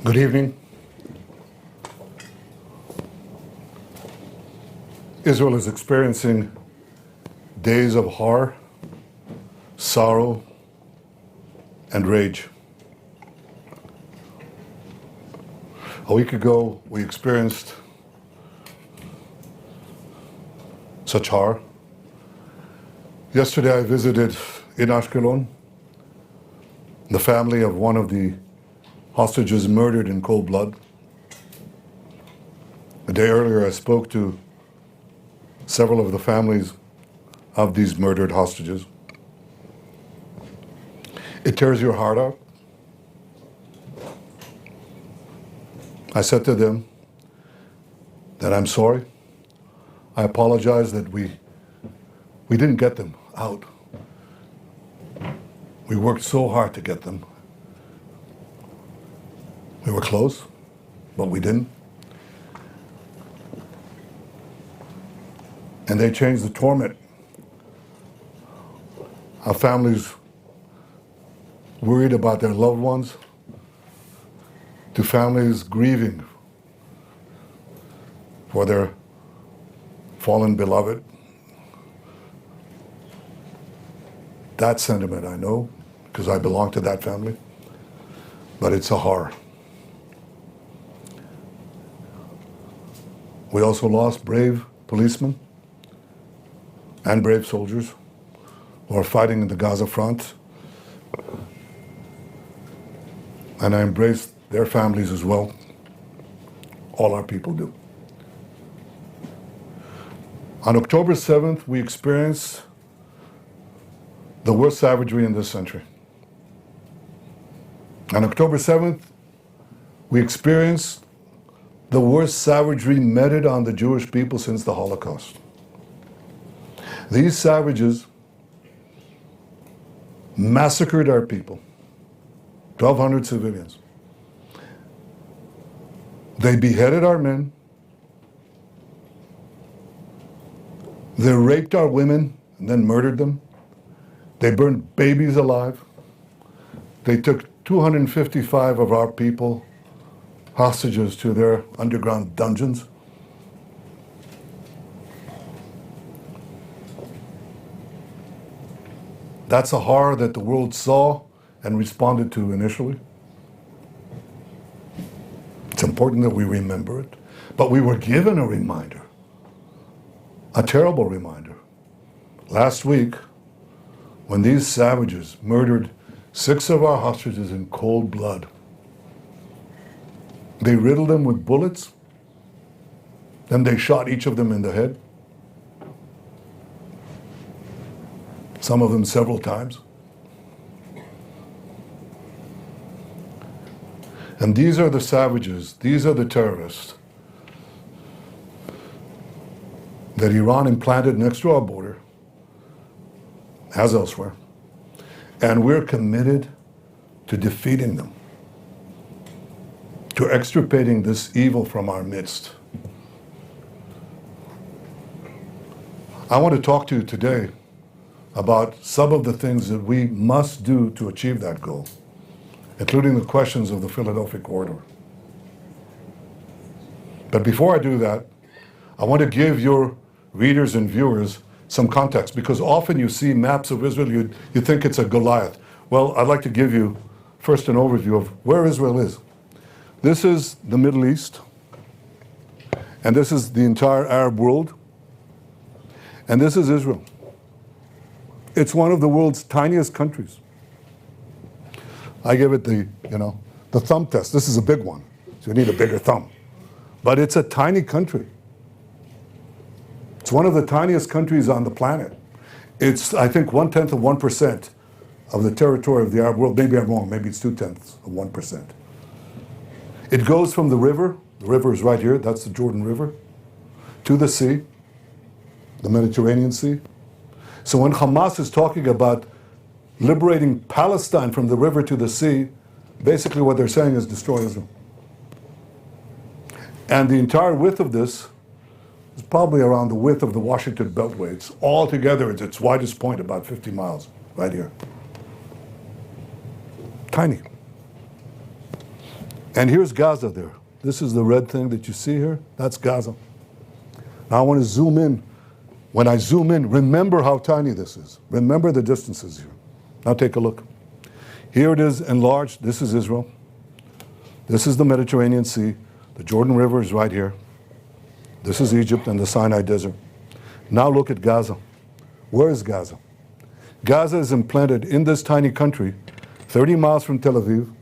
Good evening. Israel is experiencing days of horror, sorrow, and rage. A week ago, we experienced such horror. Yesterday, I visited in Ashkelon the family of one of the hostages murdered in cold blood. A day earlier, I spoke to several of the families of these murdered hostages. It tears your heart out. I said to them that I'm sorry. I apologize that we didn't get them out. We worked so hard to get them. We were close, but we didn't. And they changed the torment. Our families worried about their loved ones, to families grieving for their fallen beloved. That sentiment I know, because I belong to that family, but it's a horror. We also lost brave policemen and brave soldiers who are fighting in the Gaza front. And I embrace their families as well. All our people do. On October 7th, we experienced the worst savagery in this century. On October 7th, we experienced the worst savagery meted on the Jewish people since the Holocaust. These savages massacred our people, 1,200 civilians. They beheaded our men. They raped our women and then murdered them. They burned babies alive. They took 255 of our people hostages to their underground dungeons. That's a horror that the world saw and responded to initially. It's important that we remember it. But we were given a reminder, a terrible reminder. Last week, when these savages murdered 6 of our hostages in cold blood, they riddled them with bullets, then they shot each of them in the head, some of them several times. And these are the savages, these are the terrorists that Iran implanted next to our border, as elsewhere. And we're committed to defeating them, to extirpating this evil from our midst. I want to talk to you today about some of the things that we must do to achieve that goal, including the questions of the Philadelphia corridor. But before I do that, I want to give your readers and viewers some context, because often you see maps of Israel, you think it's a Goliath. Well, I'd like to give you first an overview of where Israel is. This is the Middle East, and this is the entire Arab world, and this is Israel. It's one of the world's tiniest countries. I give it the thumb test. This is a big one, so you need a bigger thumb. But it's a tiny country. It's one of the tiniest countries on the planet. It's, I think, 1/10 of 1% of the territory of the Arab world. Maybe I'm wrong, maybe it's 2/10 of 1%. It goes from the river is right here, that's the Jordan River, to the sea, the Mediterranean Sea. So when Hamas is talking about liberating Palestine from the river to the sea, basically what they're saying is destroy Israel. And the entire width of this is probably around the width of the Washington Beltway. It's all together, it's its widest point, about 50 miles, right here. Tiny. And here's Gaza there. This is the red thing that you see here. That's Gaza. Now I want to zoom in. When I zoom in, remember how tiny this is. Remember the distances here. Now take a look. Here it is enlarged. This is Israel. This is the Mediterranean Sea. The Jordan River is right here. This is Egypt and the Sinai Desert. Now look at Gaza. Where is Gaza? Gaza is implanted in this tiny country, 30 miles from Tel Aviv,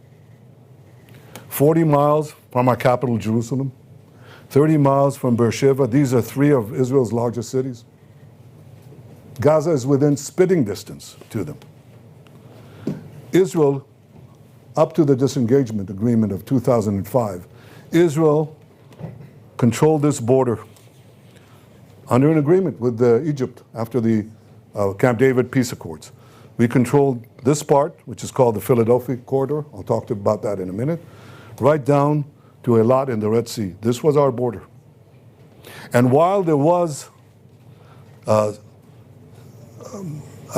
40 miles from our capital, Jerusalem, 30 miles from Beersheba. These are three of Israel's largest cities. Gaza is within spitting distance to them. Israel, up to the disengagement agreement of 2005, Israel controlled this border under an agreement with Egypt after the Camp David peace accords. We controlled this part, which is called the Philadelphia corridor. I'll talk to you about that in a minute. Right down to Eilat in the Red Sea. This was our border. And while there was, I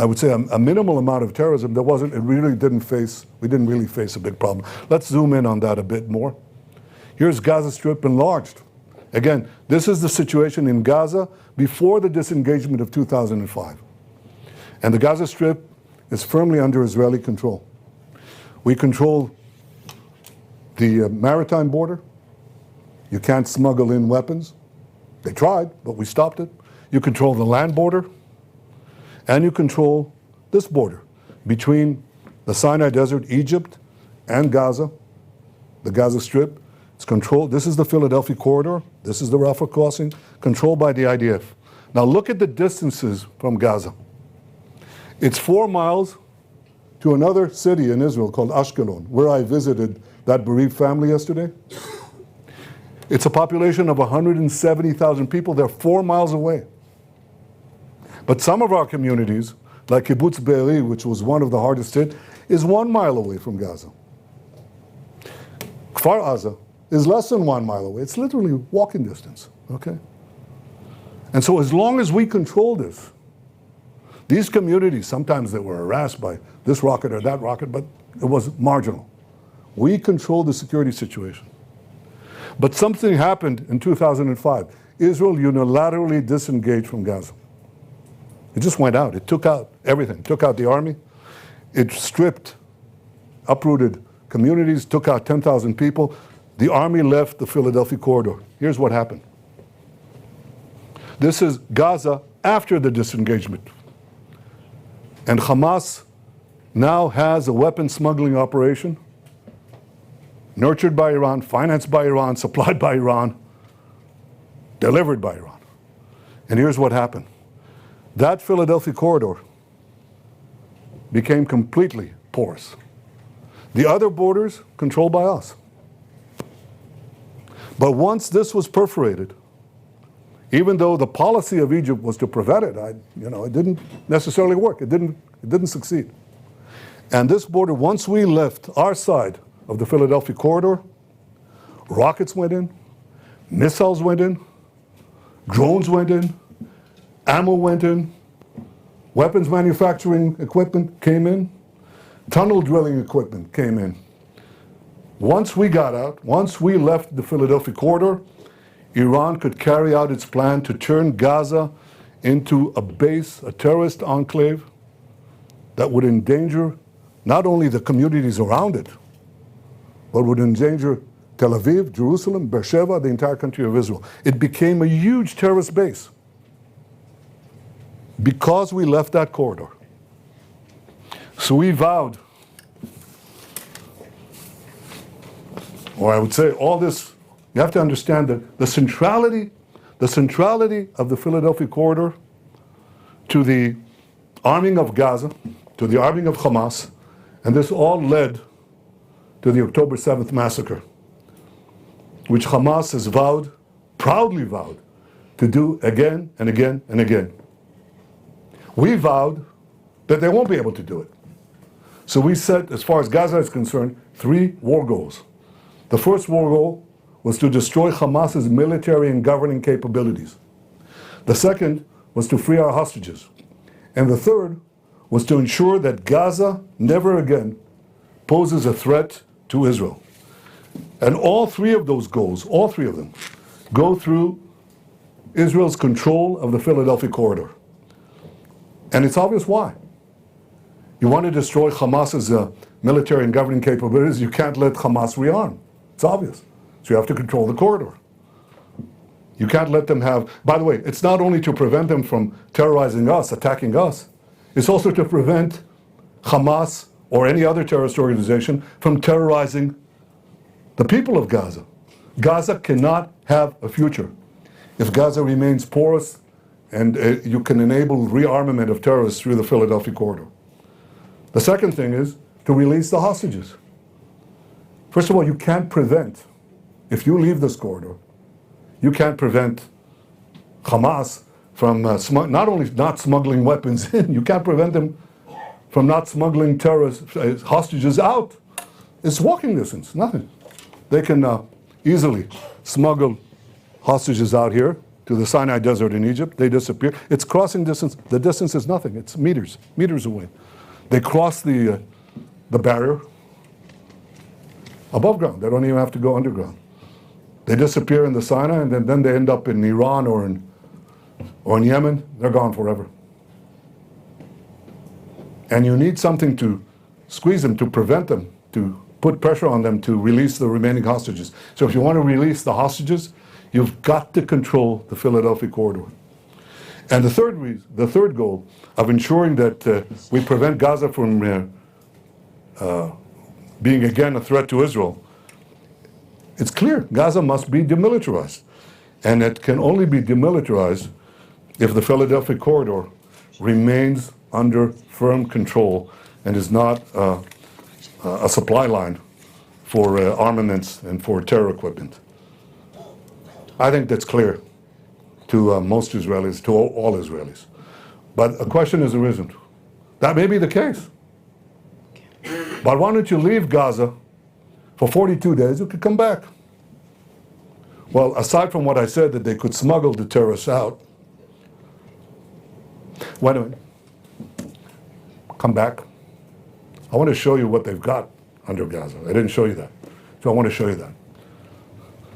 would say, a minimal amount of terrorism, we didn't really face a big problem. Let's zoom in on that a bit more. Here's Gaza Strip enlarged. Again, this is the situation in Gaza before the disengagement of 2005. And the Gaza Strip is firmly under Israeli control. We control the maritime border. You can't smuggle in weapons. They tried, but we stopped it. You control the land border. And you control this border between the Sinai Desert, Egypt, and Gaza, the Gaza Strip. It's controlled. This is the Philadelphia corridor. This is the Rafah crossing, controlled by the IDF. Now look at the distances from Gaza. It's 4 miles to another city in Israel called Ashkelon, where I visited that bereaved family yesterday. It's a population of 170,000 people. They're 4 miles away. But some of our communities, like Kibbutz Be'eri, which was one of the hardest hit, is 1 mile away from Gaza. Kfar Aza is less than 1 mile away. It's literally walking distance, okay? And so as long as we control this, these communities, sometimes they were harassed by this rocket or that rocket, but it was marginal. We controlled the security situation. But something happened in 2005. Israel unilaterally disengaged from Gaza. It just went out. It took out everything. It took out the army. It stripped, uprooted communities, took out 10,000 people. The army left the Philadelphia corridor. Here's what happened. This is Gaza after the disengagement. And Hamas now has a weapon smuggling operation nurtured by Iran, financed by Iran, supplied by Iran, delivered by Iran. And here's what happened. That Philadelphia corridor became completely porous. The other borders controlled by us. But once this was perforated, even though the policy of Egypt was to prevent it, it didn't necessarily work. It didn't succeed. And this border, once we left our side of the Philadelphia corridor, rockets went in, missiles went in, drones went in, ammo went in, weapons manufacturing equipment came in, tunnel drilling equipment came in. Once we got out, once we left the Philadelphia corridor, Iran could carry out its plan to turn Gaza into a base, a terrorist enclave that would endanger not only the communities around it, but would endanger Tel Aviv, Jerusalem, Beersheba, the entire country of Israel. It became a huge terrorist base because we left that corridor. So we vowed, or I would say all this, you have to understand that the centrality of the Philadelphia corridor to the arming of Gaza, to the arming of Hamas, and this all led to the October 7th massacre, which Hamas has vowed, proudly vowed, to do again and again and again. We vowed that they won't be able to do it. So we set, as far as Gaza is concerned, 3 war goals. The first war goal was to destroy Hamas's military and governing capabilities. The second was to free our hostages. And the third was to ensure that Gaza never again poses a threat to Israel. And all three of those goals, all three of them, go through Israel's control of the Philadelphia corridor. And it's obvious why. You want to destroy Hamas's military and governing capabilities, you can't let Hamas rearm. It's obvious. So you have to control the corridor. You can't let them have, by the way, it's not only to prevent them from terrorizing us, attacking us, it's also to prevent Hamas or any other terrorist organization from terrorizing the people of Gaza. Gaza cannot have a future if Gaza remains porous and you can enable rearmament of terrorists through the Philadelphia corridor. The second thing is to release the hostages. First of all, you can't prevent, if you leave this corridor, you can't prevent Hamas from not only not smuggling weapons in, you can't prevent them from not smuggling terrorists, hostages out. It's walking distance, nothing. They can easily smuggle hostages out here to the Sinai Desert in Egypt. They disappear. It's crossing distance. The distance is nothing. It's meters away. They cross the barrier above ground. They don't even have to go underground. They disappear in the Sinai, and then they end up in Iran or in Yemen. They're gone forever. And you need something to squeeze them, to prevent them, to put pressure on them to release the remaining hostages. So if you want to release the hostages, you've got to control the Philadelphia corridor. And the third goal of ensuring that we prevent Gaza from being again a threat to Israel, it's clear Gaza must be demilitarized. And it can only be demilitarized if the Philadelphia corridor remains under firm control and is not a supply line for armaments and for terror equipment. I think that's clear to most Israelis, to all Israelis. But a question has arisen. That may be the case. But why don't you leave Gaza for 42 days? You could come back. Well, aside from what I said, that they could smuggle the terrorists out, wait a minute. Come back. I want to show you what they've got under Gaza. I didn't show you that. So I want to show you that.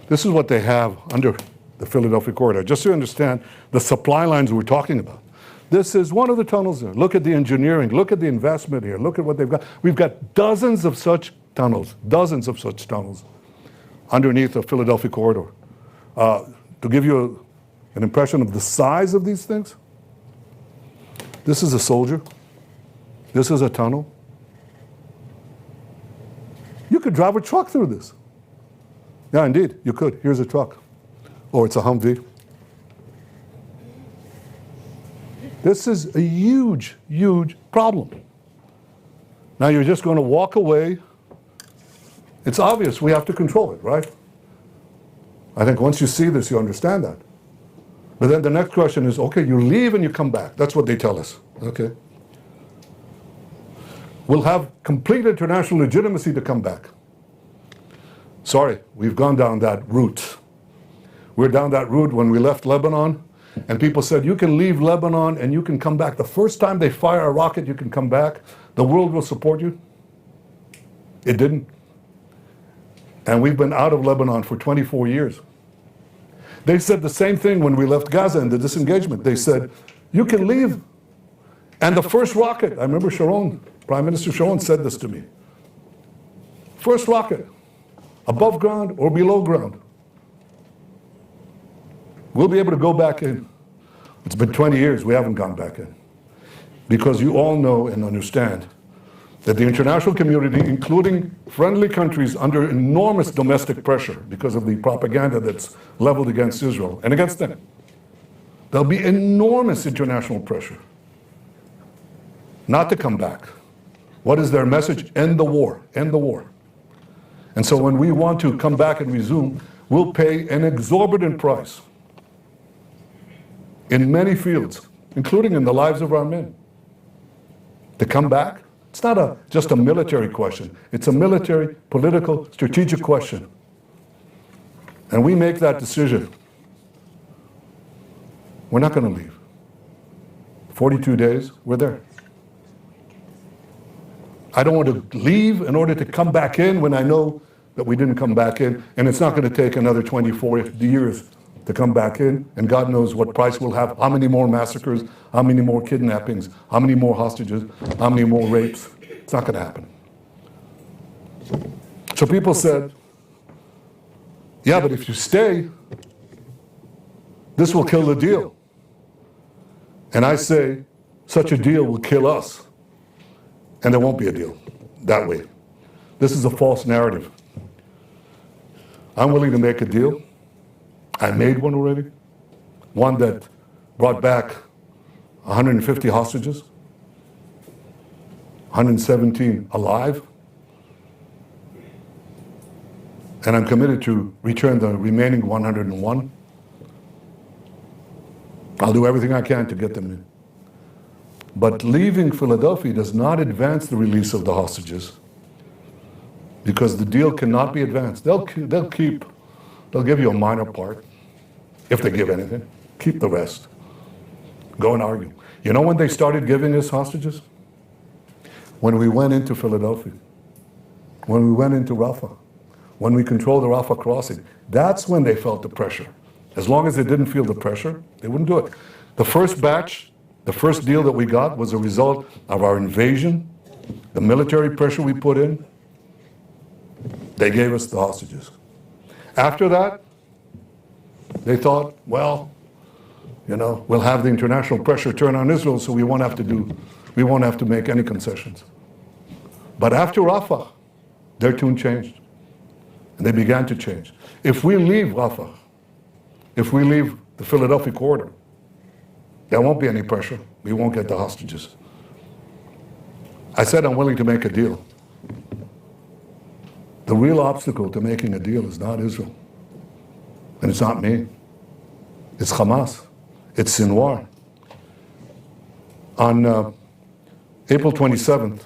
This is what they have under the Philadelphia corridor. Just so you understand the supply lines we're talking about. This is one of the tunnels there. Look at the engineering. Look at the investment here. Look at what they've got. We've got dozens of such tunnels underneath the Philadelphia corridor. To give you an impression of the size of these things, this is a soldier. This is a tunnel. You could drive a truck through this. Yeah, indeed, you could. Here's a truck. Or it's a Humvee. This is a huge, huge problem. Now you're just going to walk away. It's obvious we have to control it, right? I think once you see this, you understand that. But then the next question is, okay, you leave and you come back. That's what they tell us, okay? We'll have complete international legitimacy to come back. Sorry, we've gone down that route. We're down that route when we left Lebanon, and people said, you can leave Lebanon and you can come back. The first time they fire a rocket, you can come back. The world will support you. It didn't. And we've been out of Lebanon for 24 years. They said the same thing when we left Gaza in the disengagement. They said, you can leave. And the first rocket, I remember Sharon, Prime Minister Sharon said this to me. First rocket, above ground or below ground. We'll be able to go back in. It's been 20 years, we haven't gone back in. Because you all know and understand that the international community, including friendly countries under enormous domestic pressure because of the propaganda that's leveled against Israel and against them, there'll be enormous international pressure not to come back. What is their message? End the war, end the war. And so when we want to come back and resume, we'll pay an exorbitant price in many fields, including in the lives of our men. To come back, it's not just a military question. It's a military, political, strategic question. And we make that decision. We're not going to leave. 42 days, we're there. I don't want to leave in order to come back in when I know that we didn't come back in, and it's not going to take another 24 years to come back in, and God knows what price we'll have, how many more massacres, how many more kidnappings, how many more hostages, how many more rapes. It's not going to happen. So people said, yeah, but if you stay, this will kill the deal. And I say, such a deal will kill us. And there won't be a deal that way. This is a false narrative. I'm willing to make a deal. I made one already. One that brought back 150 hostages, 117 alive. And I'm committed to return the remaining 101. I'll do everything I can to get them in. But leaving Philadelphia does not advance the release of the hostages, because the deal cannot be advanced. They'll give you a minor part, if they give anything. Keep the rest. Go and argue. You know when they started giving us hostages? When we went into Philadelphia, when we went into Rafah, when we controlled the Rafah crossing. That's when they felt the pressure. As long as they didn't feel the pressure, they wouldn't do it. The first batch, the first deal that we got was a result of our invasion, the military pressure we put in. They gave us the hostages. After that, they thought, well, we'll have the international pressure turn on Israel, so we won't have to make any concessions. But after Rafah, their tune changed. And they began to change. If we leave Rafah, if we leave the Philadelphia corridor, there won't be any pressure. We won't get the hostages. I said I'm willing to make a deal. The real obstacle to making a deal is not Israel. And it's not me. It's Hamas. It's Sinwar. On April 27th,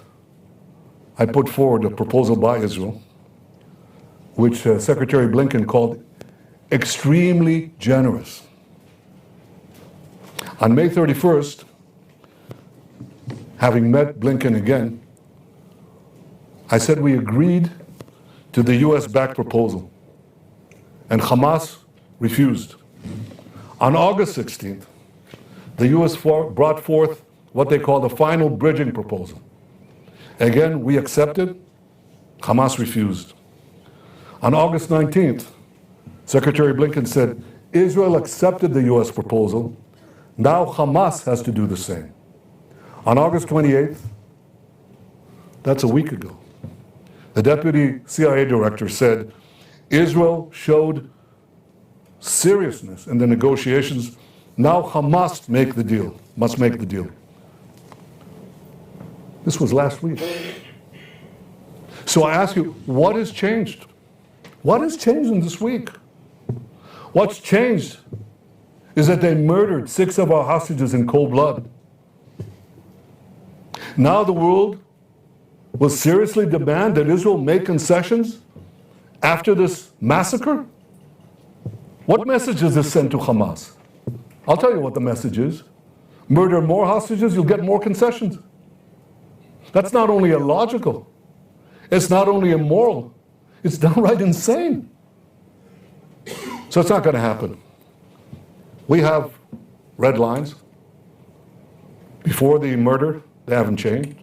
I put forward a proposal by Israel, which Secretary Blinken called extremely generous. On May 31st, having met Blinken again, I said we agreed to the US-backed proposal, and Hamas refused. On August 16th, the US brought forth what they call the final bridging proposal. Again, we accepted, Hamas refused. On August 19th, Secretary Blinken said, Israel accepted the US proposal, now Hamas has to do the same. On August 28th, that's a week ago, the deputy CIA director said, Israel showed seriousness in the negotiations, now Hamas must make the deal. This was last week. So I ask you, what has changed? What has changed in this week? What's changed is that they murdered 6 of our hostages in cold blood. Now the world will seriously demand that Israel make concessions after this massacre? What message does this send to Hamas? I'll tell you what the message is. Murder more hostages, you'll get more concessions. That's not only illogical, it's not only immoral, it's downright insane. So it's not going to happen. We have red lines. Before the murder, they haven't changed.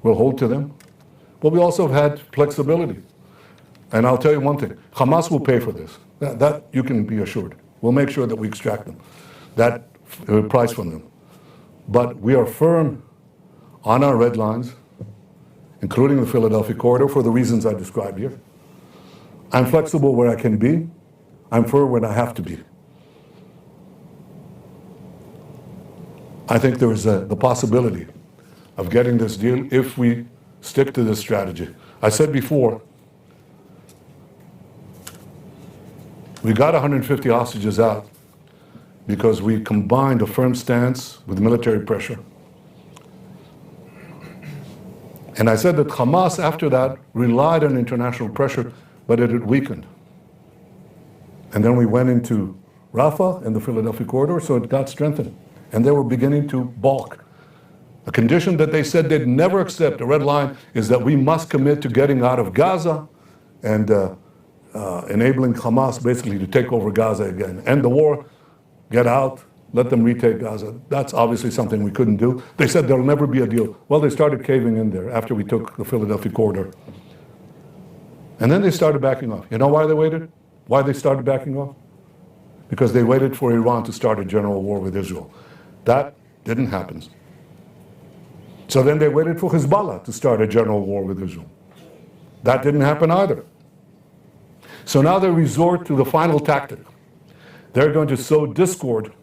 We'll hold to them. But we also have had flexibility. And I'll tell you one thing, Hamas will pay for this. That you can be assured. We'll make sure that we extract them, that price from them. But we are firm on our red lines, including the Philadelphia corridor, for the reasons I described here. I'm flexible where I can be. I'm firm when I have to be. I think there is the possibility of getting this deal if we stick to this strategy. I said before, we got 150 hostages out because we combined a firm stance with military pressure. And I said that Hamas, after that, relied on international pressure, but it had weakened. And then we went into Rafah and the Philadelphia corridor, so it got strengthened. And they were beginning to balk. A condition that they said they'd never accept, a red line, is that we must commit to getting out of Gaza and enabling Hamas basically to take over Gaza again. End the war, get out, let them retake Gaza. That's obviously something we couldn't do. They said there'll never be a deal. Well, they started caving in there after we took the Philadelphia corridor. And then they started backing off. You know why they waited? Why they started backing off? Because they waited for Iran to start a general war with Israel. That didn't happen. So then they waited for Hezbollah to start a general war with Israel. That didn't happen either. So now they resort to the final tactic. They're going to sow discord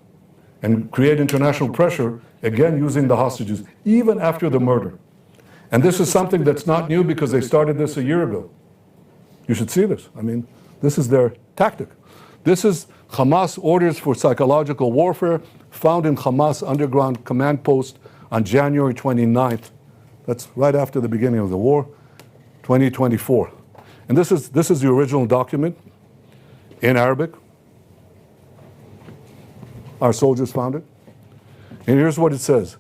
and create international pressure, again using the hostages, even after the murder. And this is something that's not new because they started this a year ago. You should see this. I mean, this is their tactic. This is Hamas orders for psychological warfare found in Hamas underground command post on January 29th. That's right after the beginning of the war, 2024. And this is the original document in Arabic. Our soldiers found it. And here's what it says.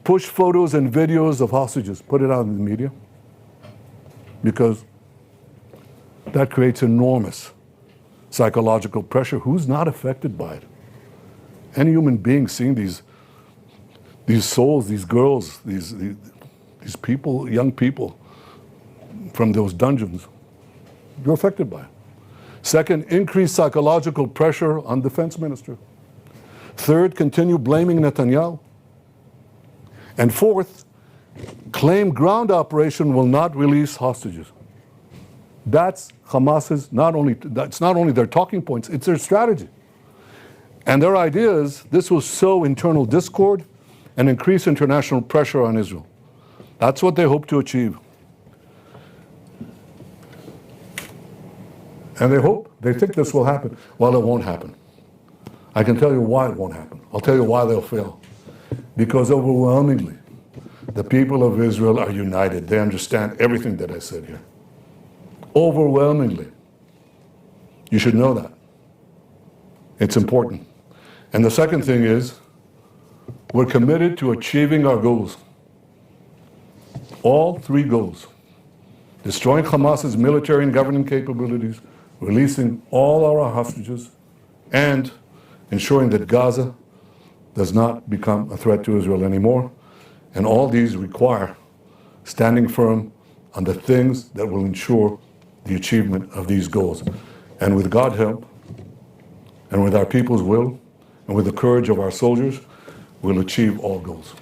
Push photos and videos of hostages. Put it out in the media. Because that creates enormous psychological pressure. Who's not affected by it? Any human being seeing these souls, these girls, these people, young people from those dungeons, you're affected by it. Second, increased psychological pressure on defense minister. Third, continue blaming Netanyahu. And fourth, claim ground operation will not release hostages. That's Hamas's, that's not only their talking points, it's their strategy. And their idea is this will sow internal discord and increase international pressure on Israel. That's what they hope to achieve. And they think this will happen. Well, it won't happen. I can tell you why it won't happen. I'll tell you why they'll fail. Because overwhelmingly, the people of Israel are united. They understand everything that I said here. Overwhelmingly. You should know that. It's important. And the second thing is, we're committed to achieving our goals. All three goals. Destroying Hamas's military and governing capabilities, releasing all our hostages, and ensuring that Gaza does not become a threat to Israel anymore. And all these require standing firm on the things that will ensure the achievement of these goals. And with God's help, and with our people's will, and with the courage of our soldiers, we'll achieve all goals.